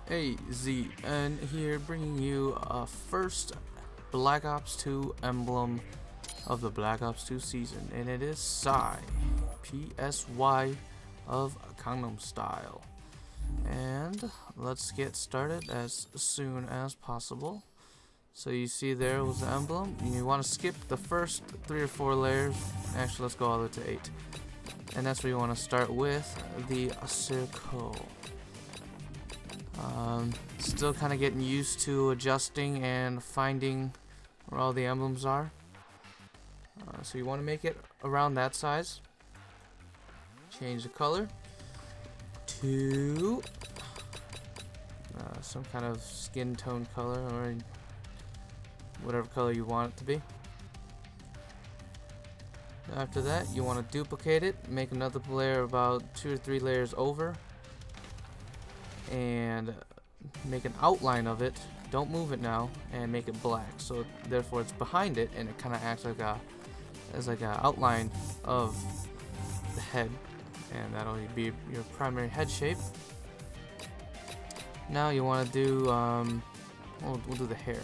AZN here, bringing you a first Black Ops 2 emblem of the Black Ops 2 season, and it is PSY of Gangnam Style. And let's get started as soon as possible. So you see there was the emblem. You want to skip the first 3 or 4 layers. Actually, let's go all the way to 8. And that's where you want to start with the circle. Still kind of getting used to adjusting and finding where all the emblems are. So you want to make it around that size. Change the color to some kind of skin tone color, or whatever color you want it to be. After that, you want to duplicate it, make another layer about 2 or 3 layers over, and make an outline of it. Don't move it now, and make it black. So therefore, it's behind it, and it kind of acts like a outline of the head, and that'll be your primary head shape. Now you want to do we'll do the hair.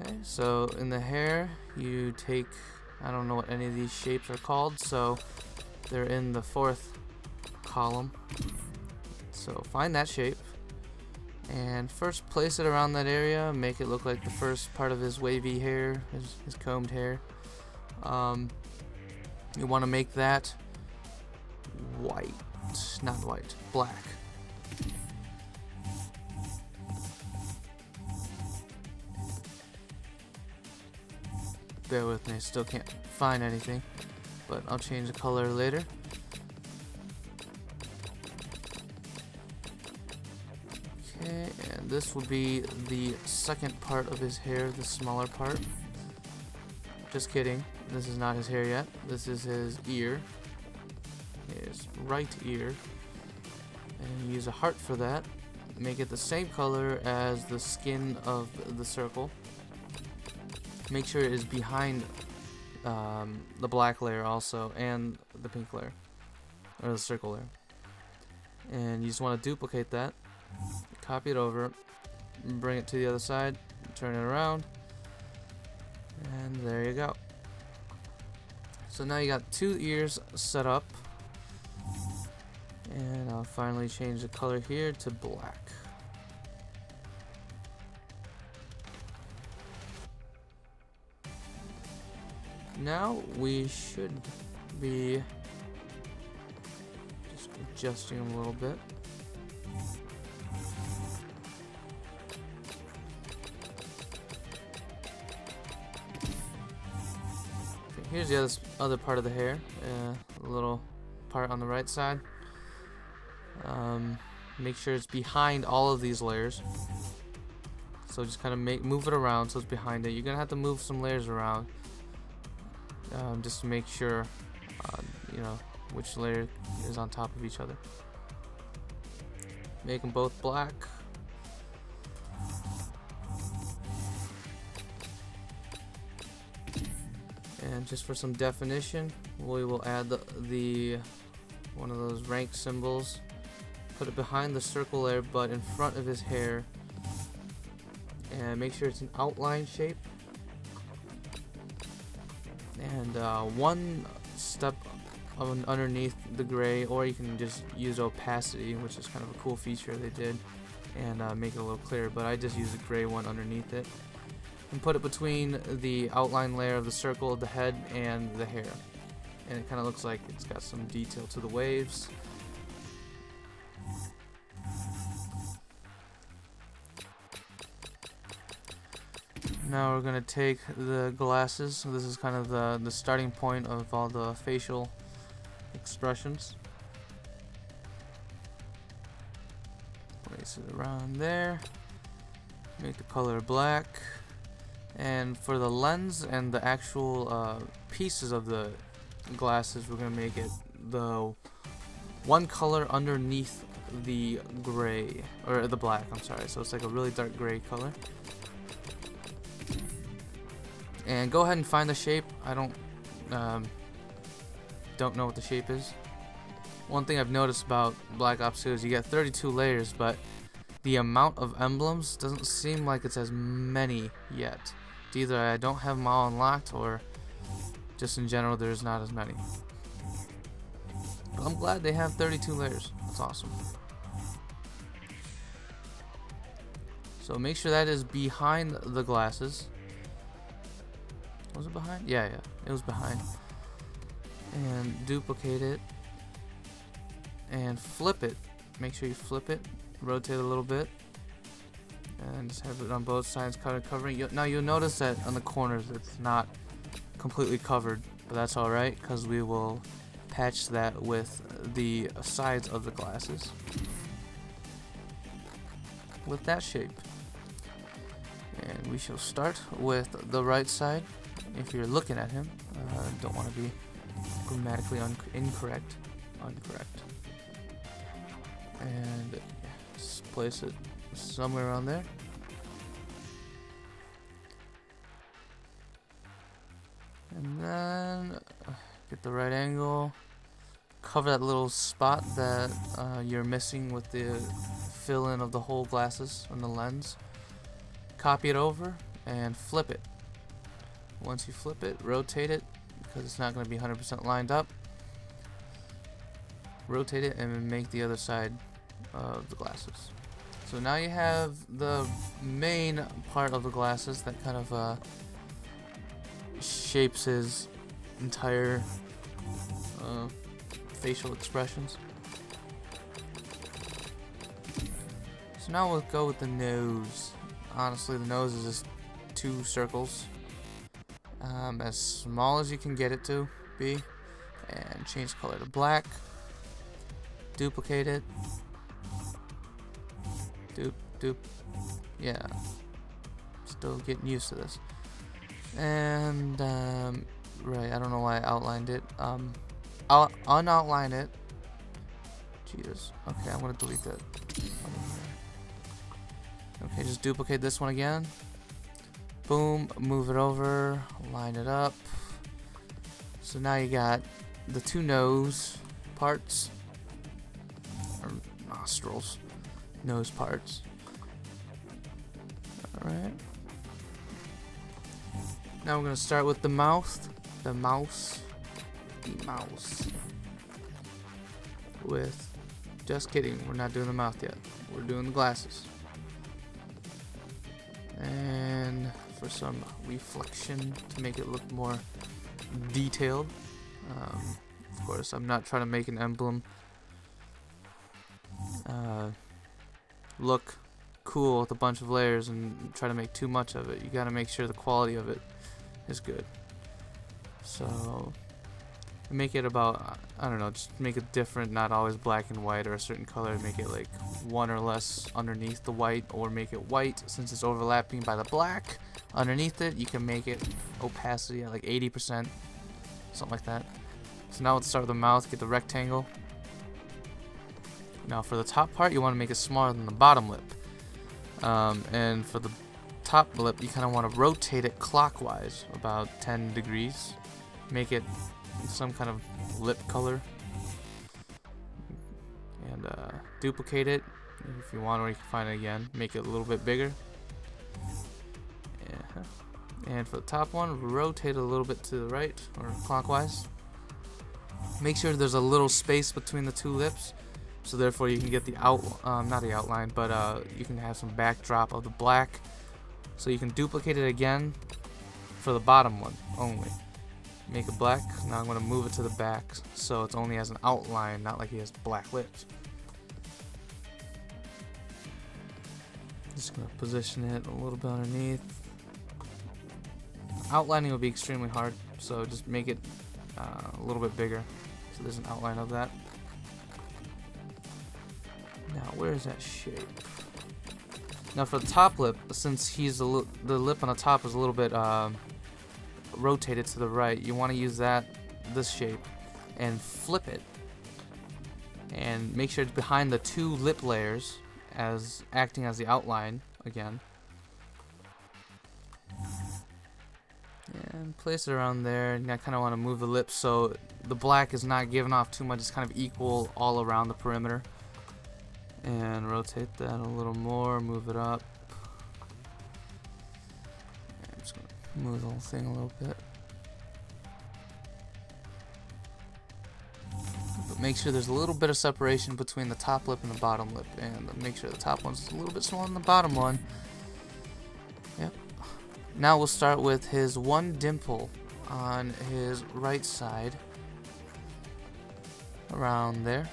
Okay, so in the hair, you take, I don't know what any of these shapes are called, so they're in the 4th column. So find that shape and first place it around that area. Make it look like the first part of his wavy hair, his combed hair. You want to make that white, not white, black. Bear with me, I still can't find anything, but I'll change the color later. Okay, and this will be the second part of his hair, the smaller part. Just kidding, this is not his hair yet. This is his ear, his right ear. And use a heart for that. Make it the same color as the skin of the circle. Make sure it is behind the black layer also, and the pink layer, or the circle layer. And you just want to duplicate that, copy it over, bring it to the other side, turn it around, and there you go. So now you got 2 ears set up, and I'll finally change the color here to black. Now we should be just adjusting them a little bit. Okay, here's the other part of the hair, a little part on the right side. Make sure it's behind all of these layers. So just kind of move it around so it's behind it. You're gonna have to move some layers around. Just to make sure, you know, which layer is on top of each other. Make them both black. And just for some definition, we will add the one of those rank symbols. Put it behind the circle layer, but in front of his hair. And make sure it's an outline shape. And one step underneath the gray, or you can just use opacity, which is kind of a cool feature they did, and make it a little clearer, but I just use the gray one underneath it, and put it between the outline layer of the circle of the head and the hair, and it kind of looks like it's got some detail to the waves. Now we're going to take the glasses. So this is kind of the starting point of all the facial expressions. Place it around there. Make the color black. And for the lens and the actual pieces of the glasses, we're going to make it the one color underneath the gray, or the black, I'm sorry. So it's like a really dark gray color. And go ahead and find the shape. I don't know what the shape is. One thing I've noticed about Black Ops 2 is you get 32 layers, but the amount of emblems doesn't seem like it's as many yet. Either I don't have them all unlocked, or just in general there's not as many. But I'm glad they have 32 layers. That's awesome. So make sure that is behind the glasses. Was it behind? Yeah, it was behind. And duplicate it and flip it. Make sure you flip it, rotate it a little bit, and just have it on both sides covering. Now you'll notice that on the corners it's not completely covered, but that's alright because we will patch that with the sides of the glasses with that shape. And we shall start with the right side. If you're looking at him, don't want to be grammatically incorrect. And just place it somewhere around there. And then get the right angle. Cover that little spot that you're missing with the fill-in of the whole glasses on the lens. Copy it over and flip it. Once you flip it, rotate it because it's not going to be 100% lined up. Rotate it and make the other side of the glasses. So now you have the main part of the glasses that kind of shapes his entire facial expressions. So now we'll go with the nose. Honestly, the nose is just 2 circles, as small as you can get it to be, and change color to black. Duplicate it. Yeah, still getting used to this. And right, I don't know why I outlined it. I'll unoutline it. Jesus. Okay, I'm gonna delete that. Okay, just duplicate this one again. Boom, move it over, line it up. So now you got the 2 nose parts, or nostrils, nose parts. Alright. Now we're going to start with the mouth. The mouse. With, just kidding, we're not doing the mouth yet. We're doing the glasses. And for some reflection to make it look more detailed. Of course, I'm not trying to make an emblem look cool with a bunch of layers and try to make too much of it. You gotta make sure the quality of it is good. So make it about, I don't know, just make it different, not always black and white or a certain color. Make it like 1 or less underneath the white, or make it white since it's overlapping by the black. Underneath it, you can make it opacity at like 80%, something like that. So now let's start with the mouth, get the rectangle. Now for the top part, you want to make it smaller than the bottom lip. And for the top lip, you kind of want to rotate it clockwise about 10 degrees. Make it some kind of lip color. And duplicate it if you want, or you can find it again. Make it a little bit bigger. Yeah. And for the top one, rotate it a little bit to the right, or clockwise. Make sure there's a little space between the 2 lips, so therefore you can get the not the outline, but you can have some backdrop of the black. So you can duplicate it again for the bottom one only. Make it black. Now I'm going to move it to the back so it's only as an outline, not like he has black lips. Just going to position it a little bit underneath. Outlining will be extremely hard, so just make it a little bit bigger so there's an outline of that. Now where is that shape? Now for the top lip, since he's the lip on the top is a little bit rotated to the right, you want to use this shape and flip it, and make sure it's behind the 2 lip layers, as acting as the outline again. And place it around there, and I kind of want to move the lips so the black is not giving off too much, it's kind of equal all around the perimeter. And rotate that a little more, move it up. I'm just gonna move the whole thing a little bit. But make sure there's a little bit of separation between the top lip and the bottom lip, and make sure the top one's a little bit smaller than the bottom one. Yep. Now we'll start with his one dimple on his right side. Around there.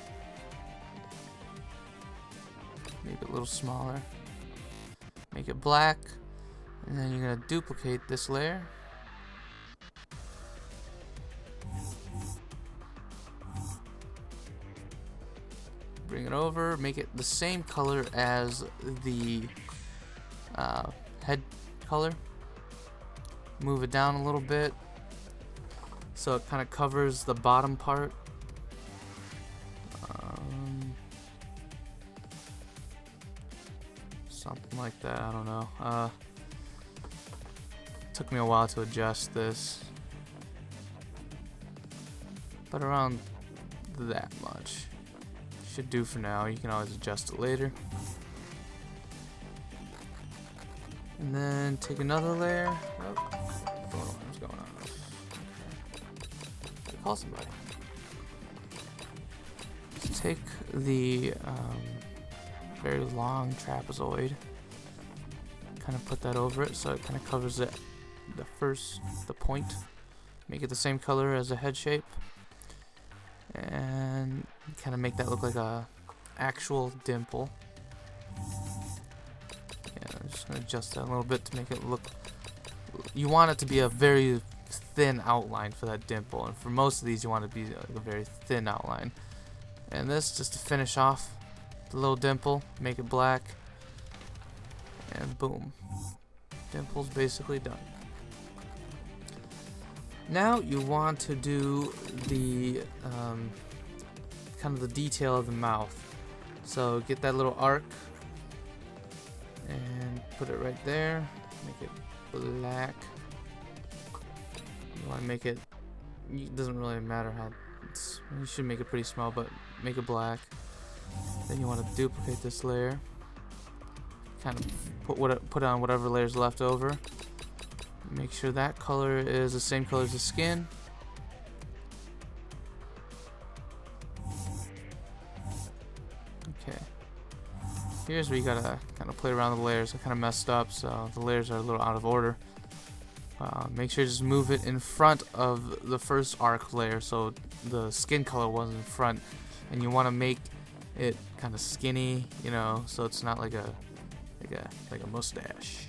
Make it a little smaller. Make it black. And then you're going to duplicate this layer. Bring it over. Make it the same color as the head color. Move it down a little bit so it kind of covers the bottom part. Something like that, I don't know. Took me a while to adjust this, but around that much should do for now. You can always adjust it later. And then take another layer. Oh, what's going on? Okay. Call somebody. Just take the very long trapezoid, kind of put that over it so it kind of covers it, the point. Make it the same color as the head shape, and kind of make that look like a actual dimple. Yeah, I'm just gonna adjust that a little bit to make it look. You want it to be a very thin outline for that dimple, and for most of these you want it to be like a very thin outline. And this just to finish off the little dimple, make it black, and boom, dimple's basically done. Now you want to do the kind of the detail of the mouth. So get that little arc and put it right there. Make it black. You want to make it. It doesn't really matter how. You should make it pretty small, but make it black. Then you want to duplicate this layer, kind of put on whatever layer's left over. Make sure that color is the same color as the skin. Okay. Here's where you gotta kind of play around with the layers. I kind of messed up, so the layers are a little out of order. Make sure you just move it in front of the first arc layer, so the skin color was in front, and you want to make it kind of skinny, you know, so it's not like a mustache,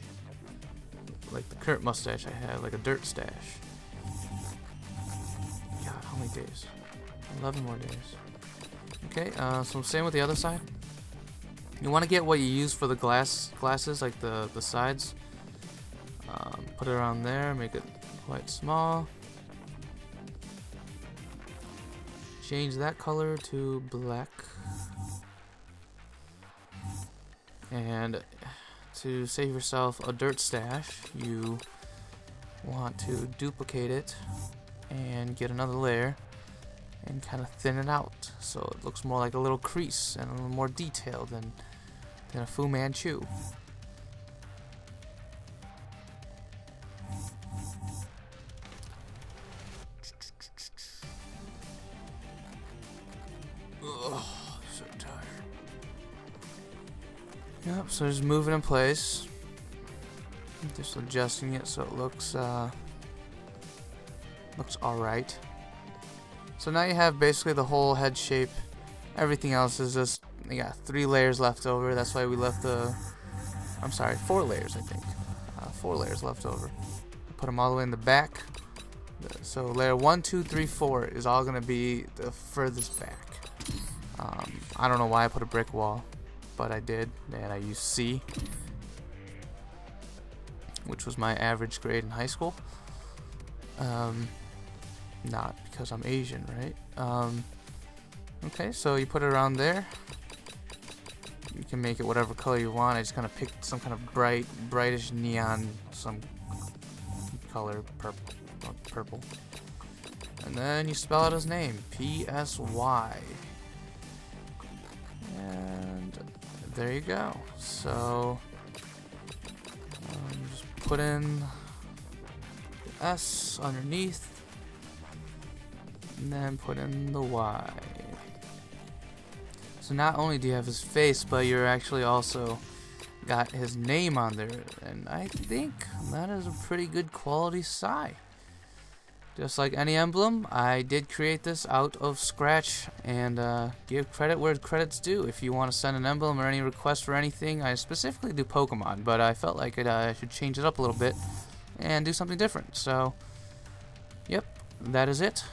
like the current mustache I had, like a dirt stash. God, how many days? 11 more days. Okay, so same with the other side. You want to get what you use for the glasses, like the sides. Put it around there, make it quite small. Change that color to black. And to save yourself a dirt stash, you want to duplicate it and get another layer and kind of thin it out so it looks more like a little crease and a little more detailed than a Fu Manchu. Ugh, so tired. Yep, so just move it in place. Just adjusting it so it looks alright. So now you have basically the whole head shape. Everything else is just, you got 3 layers left over. That's why we left 4 layers, I think. 4 layers left over. Put them all the way in the back. So layer 1, 2, 3, 4 is all gonna be the furthest back. I don't know why I put a brick wall, but I did, and I used C, which was my average grade in high school. Not because I'm Asian, right? Okay, so you put it around there. You can make it whatever color you want. I just kind of picked some kind of brightish neon, some color, purple. And then you spell out his name, PSY. And there you go. So just put in the S underneath, and then put in the Y. So not only do you have his face, but you're actually also got his name on there, and I think that is a pretty good quality SI. Just like any emblem, I did create this out of scratch, and give credit where credit's due. If you want to send an emblem or any request for anything, I specifically do Pokemon, but I felt like I should change it up a little bit and do something different. So, yep, that is it.